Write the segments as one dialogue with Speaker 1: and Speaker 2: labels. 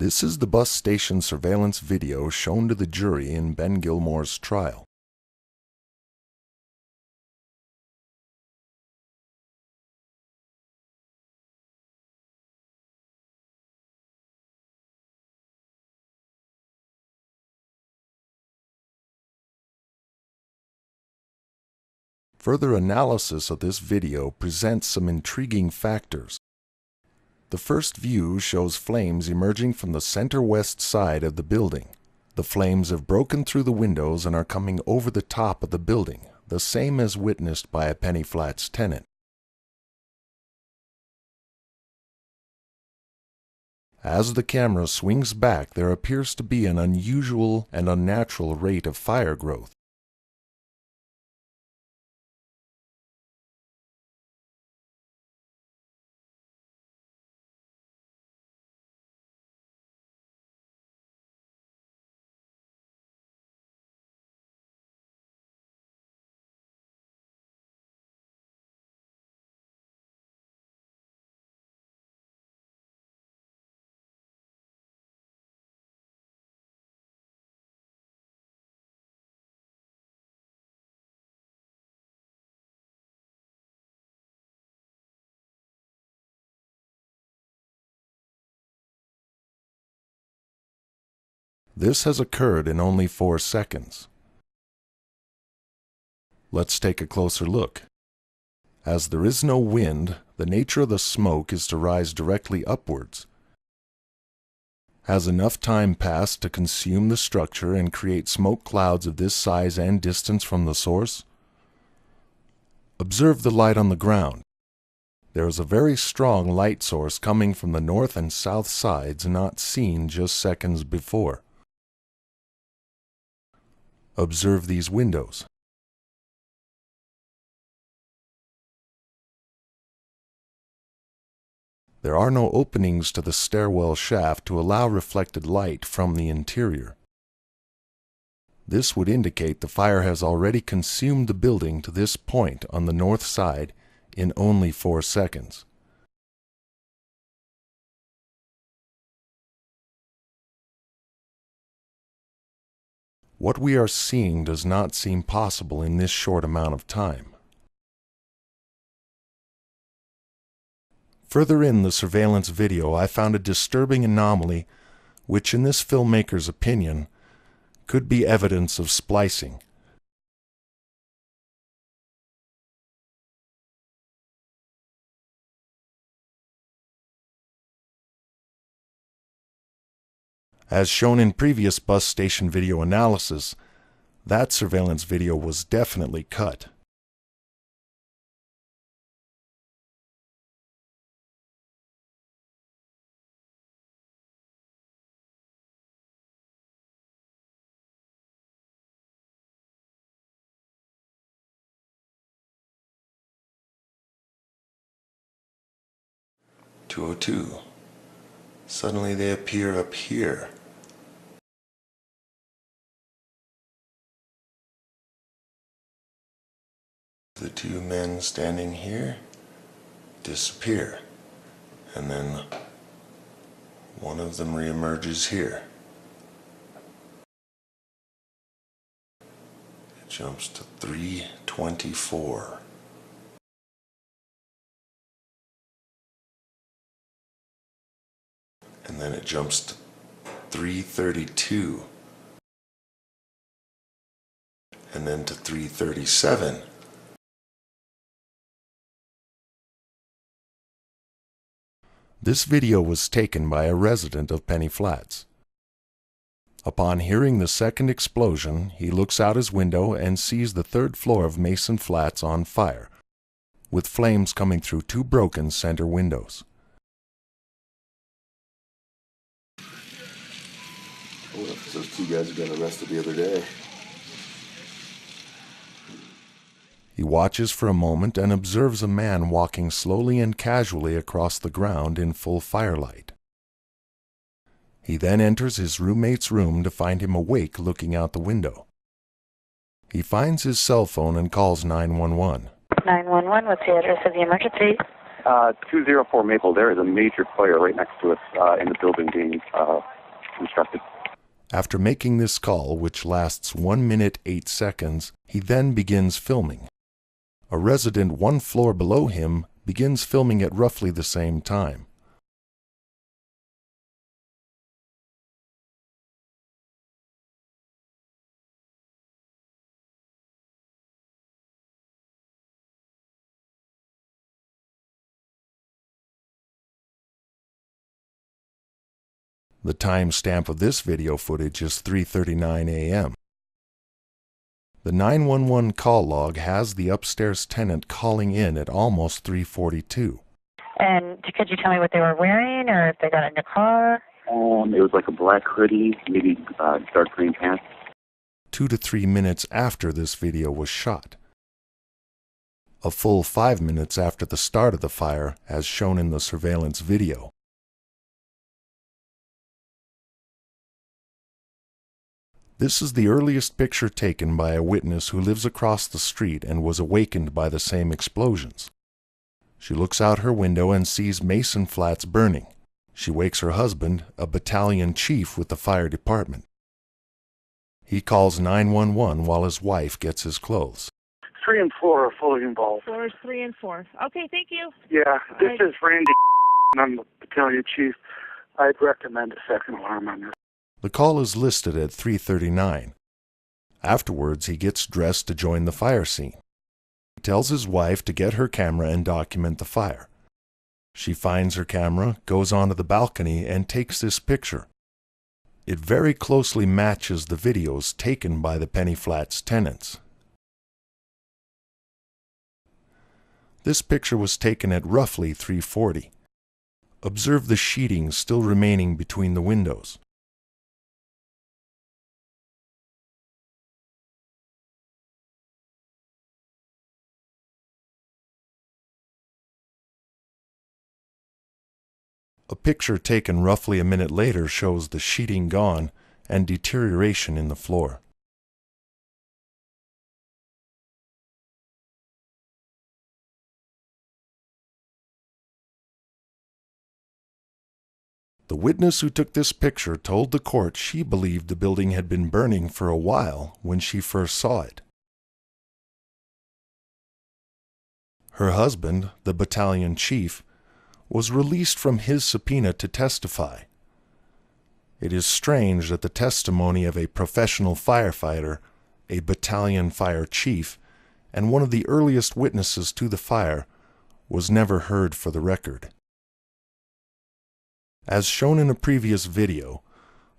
Speaker 1: This is the bus station surveillance video shown to the jury in Ben Gilmore's trial. Further analysis of this video presents some intriguing factors. The first view shows flames emerging from the center-west side of the building. The flames have broken through the windows and are coming over the top of the building, the same as witnessed by a Penny Flats tenant. As the camera swings back, there appears to be an unusual and unnatural rate of fire growth. This has occurred in only 4 seconds. Let's take a closer look. As there is no wind, the nature of the smoke is to rise directly upwards. Has enough time passed to consume the structure and create smoke clouds of this size and distance from the source? Observe the light on the ground. There is a very strong light source coming from the north and south sides not seen just seconds before. Observe these windows. There are no openings to the stairwell shaft to allow reflected light from the interior. This would indicate the fire has already consumed the building to this point on the north side in only 4 seconds. What we are seeing does not seem possible in this short amount of time. Further in the surveillance video, I found a disturbing anomaly which, in this filmmaker's opinion, could be evidence of splicing. As shown in previous bus station video analysis, that surveillance video was definitely cut. "202. Suddenly they appear up here. The 2 men standing here disappear, and then one of them reemerges here. It jumps to 324. And then it jumps to 332. And then to 337. This video was taken by a resident of Penny Flats. Upon hearing the second explosion, he looks out his window and sees the 3rd floor of Mason Flats on fire, with flames coming through 2 broken center windows.
Speaker 2: Well, those 2 guys who got arrested the other day.
Speaker 1: He watches for a moment and observes a man walking slowly and casually across the ground in full firelight. He then enters his roommate's room to find him awake looking out the window. He finds his cell phone and calls 911.
Speaker 3: 911, what's the address of the emergency? 204 Maple, there is a major fire right next to us in the building being constructed.
Speaker 1: After making this call, which lasts 1 minute 8 seconds, he then begins filming. A resident 1 floor below him begins filming at roughly the same time. The timestamp of this video footage is 3:39 a.m. The 911 call log has the upstairs tenant calling in at almost 3:42.
Speaker 4: And could you tell me what they were wearing, or if they got in the car?
Speaker 3: It was like a black hoodie, maybe dark green pants.
Speaker 1: 2 to 3 minutes after this video was shot. A full 5 minutes after the start of the fire, as shown in the surveillance video. This is the earliest picture taken by a witness who lives across the street and was awakened by the same explosions. She looks out her window and sees Mason Flats burning. She wakes her husband, a battalion chief with the fire department. He calls 911 while his wife gets his clothes.
Speaker 5: 3 and 4 are fully involved.
Speaker 6: Floors 3 and 4. Okay, thank you.
Speaker 5: Yeah, this is Randy, and I'm the battalion chief. I'd recommend a second alarm on this.
Speaker 1: The call is listed at 3:39. Afterwards, he gets dressed to join the fire scene. He tells his wife to get her camera and document the fire. She finds her camera, goes onto the balcony, and takes this picture. It very closely matches the videos taken by the Penny Flats tenants. This picture was taken at roughly 3:40. Observe the sheeting still remaining between the windows. A picture taken roughly a minute later shows the sheeting gone and deterioration in the floor. The witness who took this picture told the court she believed the building had been burning for a while when she first saw it. Her husband, the battalion chief, was released from his subpoena to testify. It is strange that the testimony of a professional firefighter, a battalion fire chief, and one of the earliest witnesses to the fire was never heard for the record. As shown in a previous video,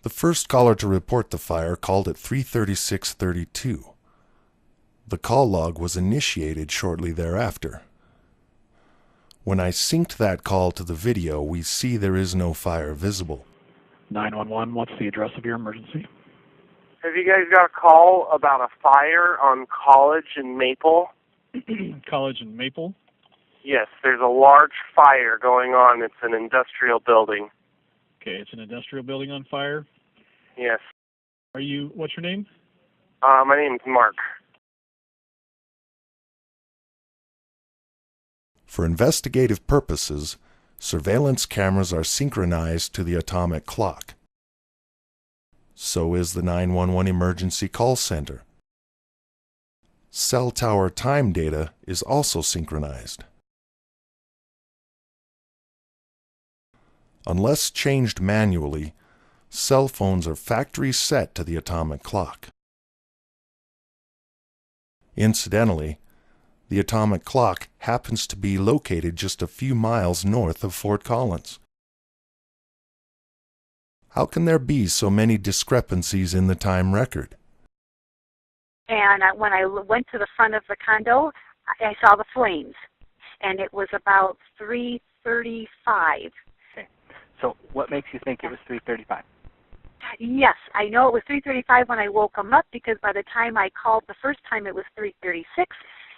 Speaker 1: the first caller to report the fire called at 3:36:32. The call log was initiated shortly thereafter. When I synced that call to the video, we see there is no fire visible.
Speaker 7: 911, what's the address of your emergency?
Speaker 8: Have you guys got a call about a fire on College and Maple?
Speaker 7: College and Maple?
Speaker 8: Yes, there's a large fire going on. It's an industrial building.
Speaker 7: Okay, it's an industrial building on fire.
Speaker 8: Yes.
Speaker 7: What's your name?
Speaker 8: My name's Mark.
Speaker 1: For investigative purposes, surveillance cameras are synchronized to the atomic clock. So is the 911 emergency call center. Cell tower time data is also synchronized. Unless changed manually, cell phones are factory set to the atomic clock. Incidentally, the atomic clock happens to be located just a few miles north of Fort Collins. How can there be so many discrepancies in the time record?
Speaker 4: And when I went to the front of the condo, I saw the flames, and it was about 3:35.
Speaker 9: Okay. So what makes you think it was 3:35?
Speaker 4: Yes, I know it was 3:35 when I woke him up, because by the time I called the first time, it was 3:36.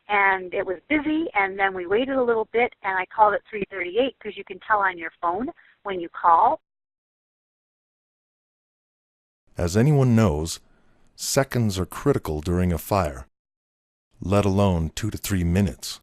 Speaker 4: And it was busy, and then we waited a little bit, and I called at 3:38, because you can tell on your phone when you call.
Speaker 1: As anyone knows, seconds are critical during a fire, let alone 2 to 3 minutes.